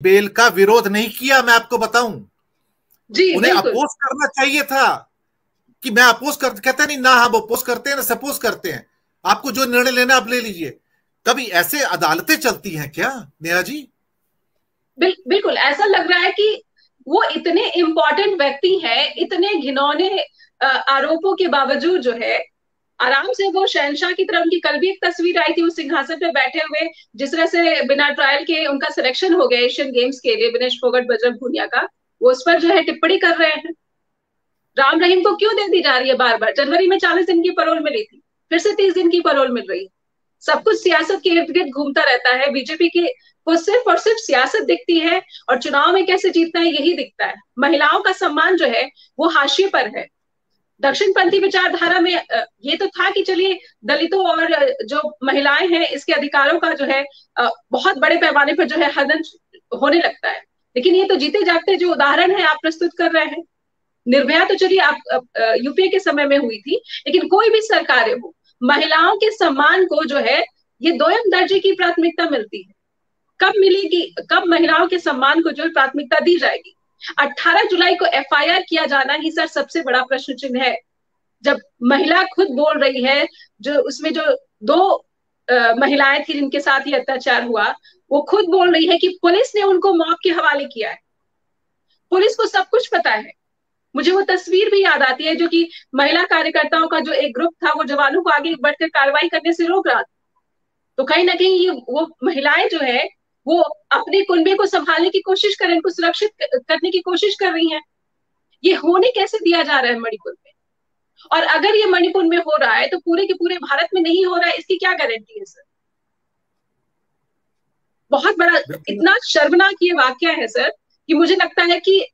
Bell का विरोध नहीं किया, मैं आपको बताऊं। जी, उन्हें अपोज करना चाहिए था कि मैं अपोज कर, कहते नहीं ना हम अपोज करते हैं ना सपोज करते हैं, आपको जो निर्णय लेना आप ले लीजिए। कभी ऐसे अदालतें चलती हैं क्या नेहा जी? बिल्कुल ऐसा लग रहा है कि वो इतने इम्पोर्टेंट व्यक्ति हैं, इतने घिनौने आरोपों के बावजूद जो है आराम से वो शहनशाह की तरह, उनकी कल भी एक तस्वीर आई थी उस सिंहासन पे बैठे हुए, जिस तरह से बिना ट्रायल के उनका सिलेक्शन हो गया एशियन गेम्स के लिए विनेश फोगट बजरंग पूनिया का, वो उस पर जो है टिप्पणी कर रहे हैं। राम रहीम को क्यों दे दी जा रही है बार बार? जनवरी में 40 दिन की पैरोल मिली थी, फिर से 30 दिन की पैरोल मिल रही है। सब कुछ सियासत के इर्द गिर्द घूमता रहता है। बीजेपी की को सिर्फ और सिर्फ सियासत दिखती है और चुनाव में कैसे जीतना है यही दिखता है। महिलाओं का सम्मान जो है वो हाशिए पर है। दक्षिणपंथी विचारधारा में ये तो था कि चलिए दलितों और जो महिलाएं हैं इसके अधिकारों का जो है बहुत बड़े पैमाने पर जो है हनन होने लगता है, लेकिन ये तो जीते जागते जो उदाहरण है आप प्रस्तुत कर रहे हैं। निर्भया तो चलिए आप यूपीए के समय में हुई थी, लेकिन कोई भी सरकारें हो, महिलाओं के सम्मान को जो है ये दोयम दर्जे की प्राथमिकता मिलती है। कब मिलेगी, कब महिलाओं के सम्मान को जो है प्राथमिकता दी जाएगी? 18 जुलाई को एफआईआर किया जाना ही सर सबसे बड़ा प्रश्न चिन्ह है। जब महिला खुद बोल रही है, जो उसमें जो दो महिलाएं थी जिनके साथ ये अत्याचार हुआ, वो खुद बोल रही है कि पुलिस ने उनको मौत के हवाले किया है। पुलिस को सब कुछ पता है। मुझे वो तस्वीर भी याद आती है जो कि महिला कार्यकर्ताओं का जो एक ग्रुप था वो जवानों को आगे बढ़कर कार्रवाई करने से रोक रहा था। तो कहीं ना कहीं ये वो महिलाएं जो है वो अपने कुनबे को संभालने की कोशिश कर रही हैं, उनको सुरक्षित करने की कोशिश कर रही हैं। ये होने कैसे दिया जा रहा है मणिपुर में? और अगर ये मणिपुर में हो रहा है तो पूरे के पूरे भारत में नहीं हो रहा है, इसकी क्या गारंटी है सर? बहुत बड़ा इतना शर्मनाक ये वाकया है सर कि मुझे लगता है कि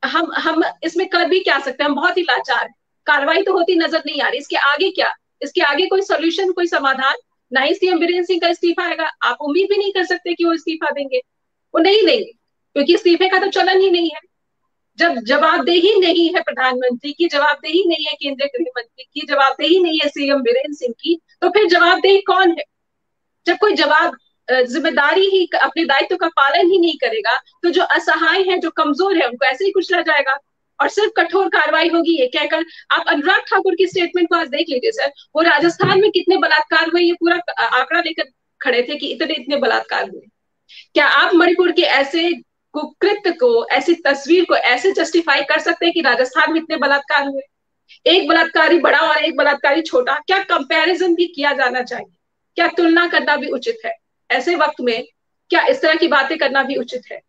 हम इसमें कर भी क्या सकते हैं। हम बहुत ही लाचार हैं। कार्रवाई तो होती नजर नहीं आ रही, इसके आगे क्या? इसके आगे कोई सोल्यूशन, कोई समाधान? ना ही सीएम बीरेन्द्र सिंह का इस्तीफा आएगा। आप उम्मीद भी नहीं कर सकते कि वो इस्तीफा देंगे, वो नहीं देंगे, क्योंकि इस्तीफे का तो चलन ही नहीं है। जब जवाबदेही नहीं है प्रधानमंत्री की, जवाबदेही नहीं है केंद्रीय गृह मंत्री की, जवाबदेही नहीं है सीएम बीरेन्द्र सिंह की, तो फिर जवाबदेही कौन है? जब कोई जिम्मेदारी ही अपने दायित्व का पालन ही नहीं करेगा तो जो असहाय है, जो कमजोर है, उनको ऐसे ही कुचला जाएगा और सिर्फ कठोर कार्रवाई होगी ये कहकर। आप अनुराग ठाकुर की स्टेटमेंट को आज देख लीजिए सर, वो राजस्थान में कितने बलात्कार हुए ये पूरा आंकड़ा लेकर खड़े थे कि इतने इतने बलात्कार हुए। क्या आप मणिपुर के ऐसे कुकृत्य को, ऐसी तस्वीर को ऐसे जस्टिफाई कर सकते हैं कि राजस्थान में इतने बलात्कार हुए? एक बलात्कारी बड़ा और एक बलात्कारी छोटा, क्या कंपैरिजन भी किया जाना चाहिए? क्या तुलना करना भी उचित है? ऐसे वक्त में क्या इस तरह की बातें करना भी उचित है?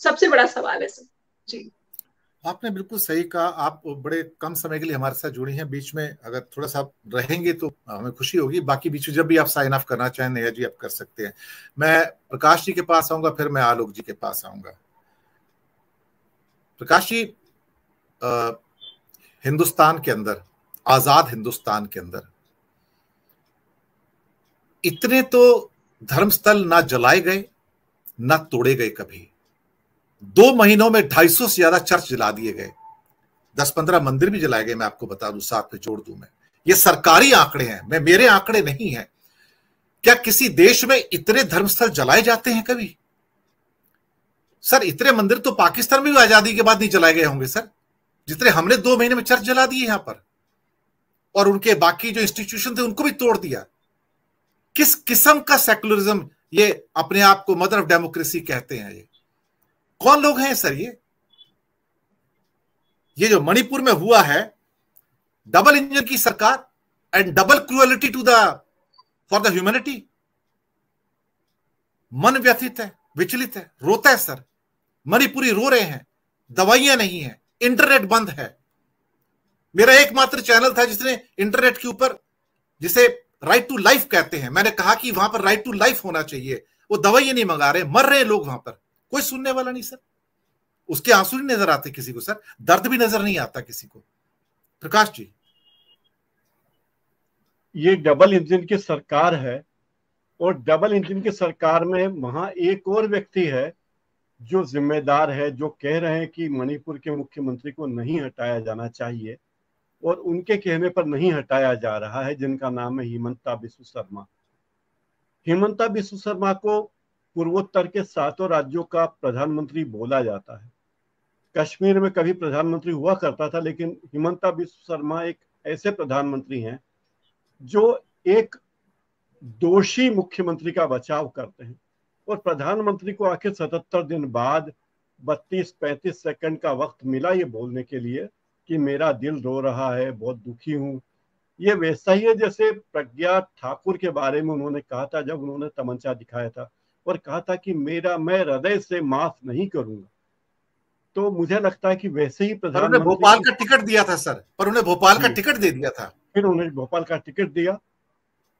सबसे बड़ा सवाल है सर। जी, आपने बिल्कुल सही कहा। आप बड़े कम समय के लिए हमारे साथ जुड़ी हैं, बीच में अगर थोड़ा सा आप रहेंगे तो हमें खुशी होगी। बाकी बीच में जब भी आप साइन ऑफ करना चाहें नेहा जी आप कर सकते हैं। मैं प्रकाश जी के पास आऊंगा, फिर मैं आलोक जी के पास आऊंगा। प्रकाश जी, हिंदुस्तान के अंदर, आजाद हिंदुस्तान के अंदर इतने तो धर्मस्थल ना जलाए गए ना तोड़े गए कभी। 2 महीनों में 250 से ज्यादा चर्च जला दिए गए, 10-15 मंदिर भी जलाए गए। मैं आपको बता दूं, साथ में जोड़ दूं, मैं ये सरकारी आंकड़े हैं, मैं मेरे आंकड़े नहीं हैं। क्या किसी देश में इतने धर्मस्थल जलाए जाते हैं कभी? सर इतने मंदिर तो पाकिस्तान में भी आजादी के बाद नहीं जलाए गए होंगे सर, जितने हमने 2 महीने में चर्च जला दिए यहां पर, और उनके बाकी जो इंस्टीट्यूशन थे उनको भी तोड़ दिया। किस किस्म का सेकुलरिज्म, ये अपने आप को मदर ऑफ डेमोक्रेसी कहते हैं, ये कौन लोग हैं सर? ये जो मणिपुर में हुआ है, डबल इंजन की सरकार and double cruelty to the for the humanity. मन व्यथित है, विचलित है, रोता है सर। मणिपुरी रो रहे हैं, दवाइयां नहीं है, इंटरनेट बंद है। मेरा एकमात्र चैनल था जिसने इंटरनेट के ऊपर, जिसे राइट टू लाइफ कहते हैं, मैंने कहा कि वहां पर राइट टू लाइफ होना चाहिए। वो दवाइयां नहीं मंगा रहे, मर रहे हैं लोग वहां पर, कोई सुनने वाला नहीं सर। उसके आंसू नहीं नजर आते किसी को सर, दर्द भी नजर नहीं आता किसी को। प्रकाश जी, ये डबल इंजन की सरकार है, और डबल इंजन की सरकार में वहां एक और व्यक्ति है जो जिम्मेदार है, जो कह रहे हैं कि मणिपुर के मुख्यमंत्री को नहीं हटाया जाना चाहिए, और उनके कहने पर नहीं हटाया जा रहा है, जिनका नाम है हिमंता बिस्वा शर्मा। हिमंता बिस्वा शर्मा को पूर्वोत्तर के 7 राज्यों का प्रधानमंत्री बोला जाता है। कश्मीर में कभी प्रधानमंत्री हुआ करता था, लेकिन हिमंता बिस्वा शर्मा एक ऐसे प्रधानमंत्री हैं जो एक दोषी मुख्यमंत्री का बचाव करते हैं। और प्रधानमंत्री को आखिर 77 दिन बाद 32-35 सेकंड का वक्त मिला ये बोलने के लिए कि मेरा दिल रो रहा है, बहुत दुखी हूं। ये वैसा ही है जैसे प्रज्ञा ठाकुर के बारे में उन्होंने कहा था, जब उन्होंने तमंचा दिखाया था और कहा था कि मैं हृदय से माफ नहीं करूंगा। तो मुझे लगता है कि वैसे ही उन्हें भोपाल का टिकट दिया था सर, पर उन्हें भोपाल का टिकट दे दिया था। फिर उन्हें भोपाल का टिकट दिया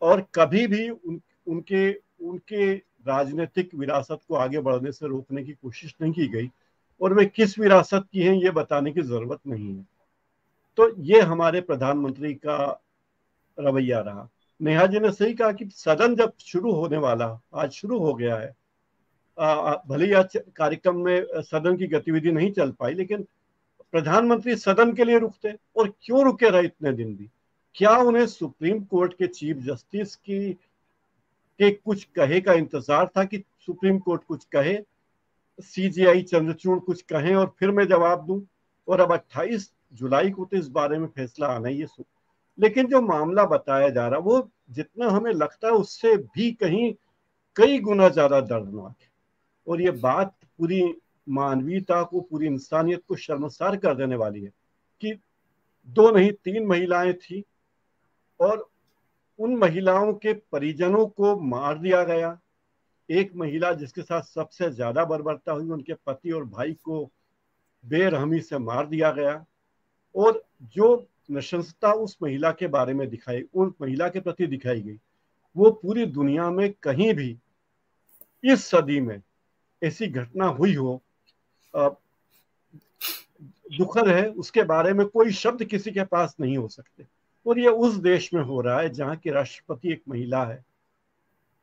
और कभी भी उनके राजनीतिक विरासत को आगे बढ़ने से रोकने की कोशिश नहीं की गई, और वे किस विरासत की हैं ये बताने की जरूरत नहीं है। तो ये हमारे प्रधानमंत्री का रवैया रहा। नेहा जी ने सही कहा कि सदन जब शुरू होने वाला, आज शुरू हो गया है, भले ही आज कार्यक्रम में सदन की गतिविधि नहीं चल पाई, लेकिन प्रधानमंत्री सदन के लिए रुकते, और क्यों रुके रहे इतने दिन भी? क्या उन्हें सुप्रीम कोर्ट के चीफ जस्टिस के कुछ कहे का इंतजार था कि सुप्रीम कोर्ट कुछ कहे, सीजीआई चंद्रचूड़ कुछ कहें और फिर मैं जवाब दूं? और अब 28 जुलाई को तो इस बारे में फैसला आना ही है। लेकिन जो मामला बताया जा रहा वो जितना हमें लगता है उससे भी कई गुना ज्यादा दर्दनाक है। और ये बात पूरी मानवीयता को, पूरी इंसानियत को शर्मसार कर देने वाली है कि 2 नहीं 3 महिलाएं थी और उन महिलाओं के परिजनों को मार दिया गया। एक महिला जिसके साथ सबसे ज्यादा बर्बरता हुई, उनके पति और भाई को बेरहमी से मार दिया गया। और जो नृशंसता उस महिला के बारे में उस महिला के प्रति दिखाई गई, वो पूरी दुनिया में कहीं भी इस सदी में ऐसी घटना हुई हो, दुखद है, उसके बारे में कोई शब्द किसी के पास नहीं हो सकते। और ये उस देश में हो रहा है जहाँ की राष्ट्रपति एक महिला है,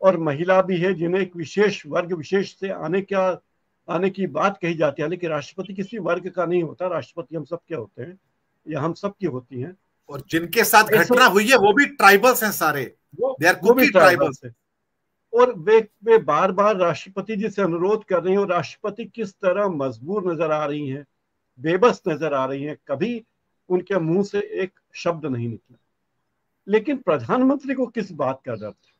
और महिला भी है जिन्हें एक विशेष वर्ग विशेष से आने की बात कही जाती है। लेकिन राष्ट्रपति किसी वर्ग का नहीं होता, राष्ट्रपति हम सबके होते हैं, या हम सबकी होती हैं। और जिनके साथ घटना हुई है वो भी ट्राइबल्स हैं सारे, वो भी ट्राइबल्स हैं। और वे बार बार राष्ट्रपति जी से अनुरोध कर रही हैं, और राष्ट्रपति किस तरह मजबूर नजर आ रही हैं, बेबस नजर आ रही हैं, कभी उनके मुंह से एक शब्द नहीं निकला। लेकिन प्रधानमंत्री को किस बात का डर था?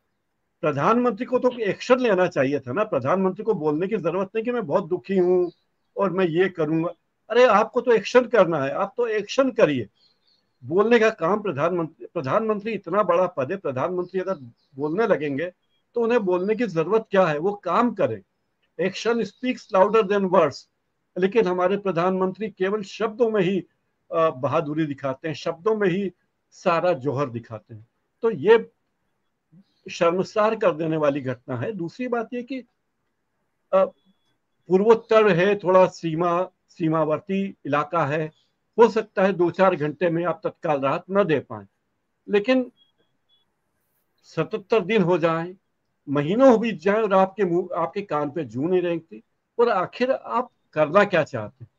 प्रधानमंत्री को तो एक्शन लेना चाहिए था ना। प्रधानमंत्री को बोलने की जरूरत नहीं कि मैं बहुत दुखी हूं और मैं ये करूंगा। अरे आपको तो एक्शन करना है, आप तो एक्शन करिए। बोलने का काम प्रधानमंत्री इतना बड़ा पद है, प्रधानमंत्री अगर बोलने लगेंगे तो उन्हें बोलने की जरूरत क्या है? वो काम करें। Action speaks louder than words. लेकिन हमारे प्रधानमंत्री केवल शब्दों में ही बहादुरी दिखाते हैं, शब्दों में ही सारा जौहर दिखाते हैं। तो ये शर्मसार कर देने वाली घटना है। दूसरी बात ये कि पूर्वोत्तर है, थोड़ा सीमावर्ती इलाका है, हो सकता है 2-4 घंटे में आप तत्काल राहत न दे पाए, लेकिन 77 दिन हो जाए, महीनों बीत जाए और आपके कान पे जूं नहीं रेंगती। और आखिर आप करना क्या चाहते हैं?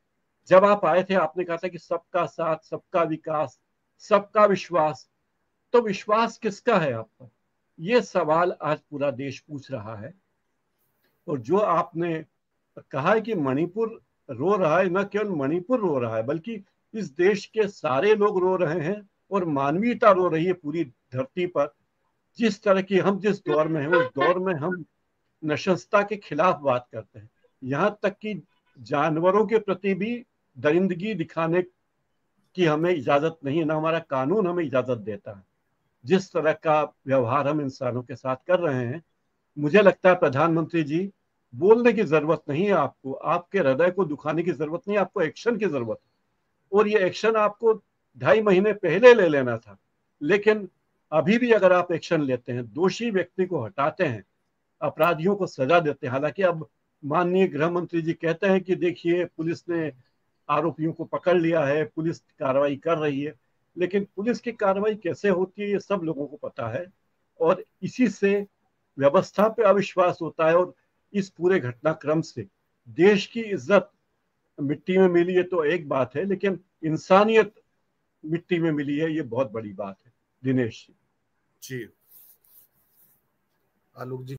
जब आप आए थे आपने कहा था कि सबका साथ, सबका विकास, सबका विश्वास। तो विश्वास किसका है आप पर? ये सवाल आज पूरा देश पूछ रहा है। और जो आपने कहा है कि मणिपुर रो रहा है, न केवल मणिपुर रो रहा है बल्कि इस देश के सारे लोग रो रहे हैं, और मानवीयता रो रही है पूरी धरती पर। जिस तरह की हम जिस दौर में हैं उस दौर में हम नशंसता के खिलाफ बात करते हैं। यहाँ तक कि जानवरों के प्रति भी दरिंदगी दिखाने की हमें इजाजत नहीं है, ना हमारा कानून हमें इजाजत देता है। जिस तरह का व्यवहार हम इंसानों के साथ कर रहे हैं, मुझे लगता है प्रधानमंत्री जी बोलने की जरूरत नहीं है आपको, आपके हृदय को दुखाने की जरूरत नहीं है, आपको एक्शन की जरूरत है। और ये एक्शन आपको 2.5 महीने पहले ले लेना था। लेकिन अभी भी अगर आप एक्शन लेते हैं, दोषी व्यक्ति को हटाते हैं, अपराधियों को सजा देते हैं। हालांकि अब माननीय गृह मंत्री जी कहते हैं कि देखिए पुलिस ने आरोपियों को पकड़ लिया है, पुलिस कार्रवाई कर रही है, लेकिन पुलिस की कार्रवाई कैसे होती है ये सब लोगों को पता है। और इसी से व्यवस्था पे अविश्वास होता है, और इस पूरे घटनाक्रम से देश की इज्जत मिट्टी में मिली है तो एक बात है, लेकिन इंसानियत मिट्टी में मिली है, ये बहुत बड़ी बात है। दिनेश जी। आलोक जी।